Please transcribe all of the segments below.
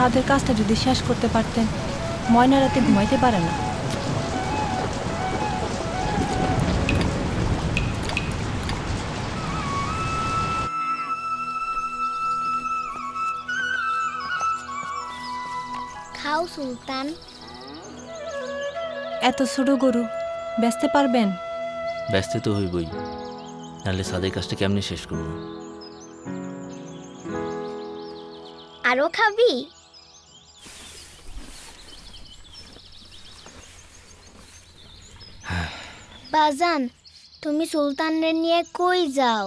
সাদের কাজটা যদি শেষ করতে পারতেন, ময়না রাতে ঘুমাইতে পারে না। খাও সুলতান। এত ছোট গরু বেচতে পারবেন? ব্যস্ত তো হইবই, নাহলে সাদের কাজটা কেমনি শেষ করব? আরো খাবি? বাজান, তুমি সুলতানের নিয়ে কই যাও?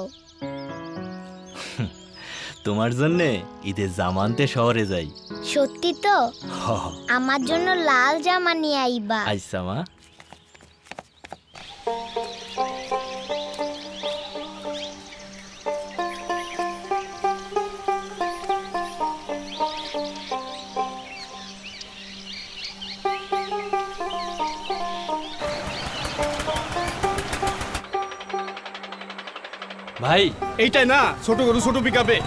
তোমার জন্যে ঈদের জামানতে শহরে যাই। সত্যি তো? হ, আমার জন্য লাল জামা নিয়ে আইবা। আইসা মা। ভাই এইটাই না ছোট গরু ছোট পিকাবে।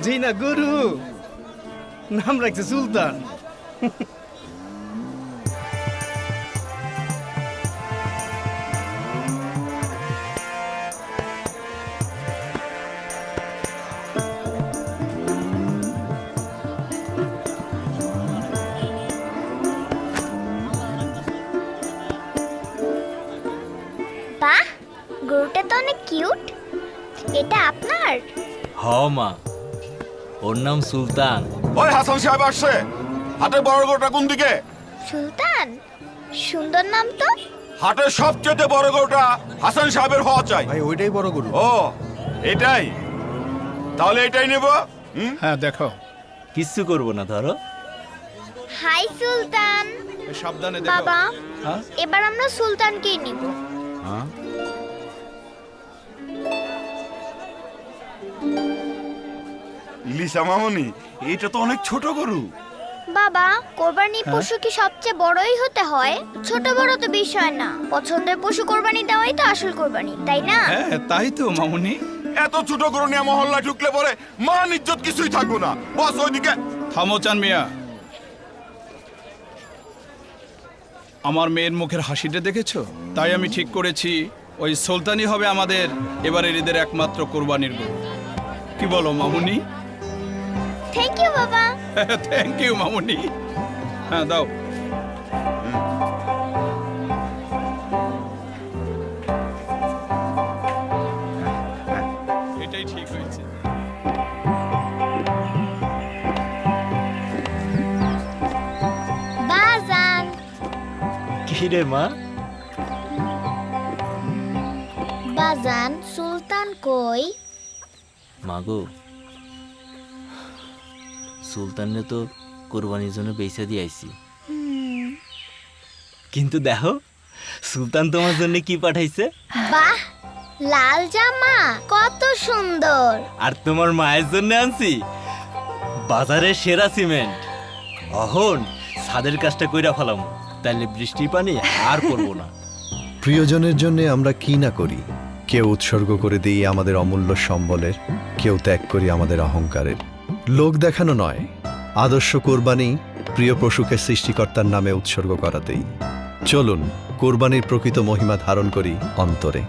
জি না গরু, নাম রাখছে সুলতান। বাহ, গরুটা তো অনেক কিউট। এটা আপনার? হ মা, ওর নাম সুলতান। ওই হাসান সাহেব আসছে। হাটের বড় গরুটা কোন দিকে? সুলতান, সুন্দর নাম তো। হাটের সবচেয়ে বড় গরুটা হাসান সাহেবের হওয়া চাই। ভাই ওইটাই বড় গরু। ও এটাই, তাহলে এটাই নেব। হ্যাঁ দেখো। কিচ্ছু করবো না, ধরো। হাই সুলতান। সাবধানে বাবা, হ্যাঁ? এবার আমরা সুলতানকেই নিব। লিসা মামনি, এটা তো অনেক ছোট গরু। বাবা, কোরবানির পশু কি সবচেয়ে বড়ই হতে হয়? ছোট বড় তো বিষয় না, পছন্দের পশু কোরবানি দেওয়াই তো আসল কোরবানি, তাই না? হ্যাঁ তাই তো মামুনি। এত ছোট গরু নিয়ে মহল্লা ঢুকলে পরে মান ইজ্জত কিছুই থাকবো না। বস ওইদিকে। থামো চান মিয়া। আমার মেয়ের মুখের হাসিটা দেখেছো? তাই আমি ঠিক করেছি ওই সুলতানই হবে আমাদের এবারের ঈদের একমাত্র কোরবানির গরু। কি বলো মামুনি? থ্যাংক ইউ বাবা। থ্যাংক ইউ মামুনি। হ্যাঁ দাও। এটাই ঠিক হয়েছে। বাজান, কি রে মা? বাজান, সুলতান কই? মাগো, সুলতানরে তো কোরবানির জন্য বেচা দিয়ে আইছি, কিন্তু দেখো সুলতান তোমার জন্য কি পাঠাইছে। বাহ, লাল জামা কত সুন্দর। আর তোমার মায়ের জন্য আনছি বাজারের সেরা সিমেন্ট। অহন ছাদের কাজটা কইরা ফেলাম, তাইলে বৃষ্টি পানি আর করবো না। প্রিয়জনের জন্য আমরা কি না করি, কেউ উৎসর্গ করে দিই আমাদের অমূল্য সম্বলের, কেউ ত্যাগ করি আমাদের অহংকারের। লোক দেখানো নয়, আদর্শ কোরবানি প্রিয় পশুকে সৃষ্টিকর্তার নামে উৎসর্গ করাতেই। চলুন কোরবানির প্রকৃত মহিমা ধারণ করি অন্তরে।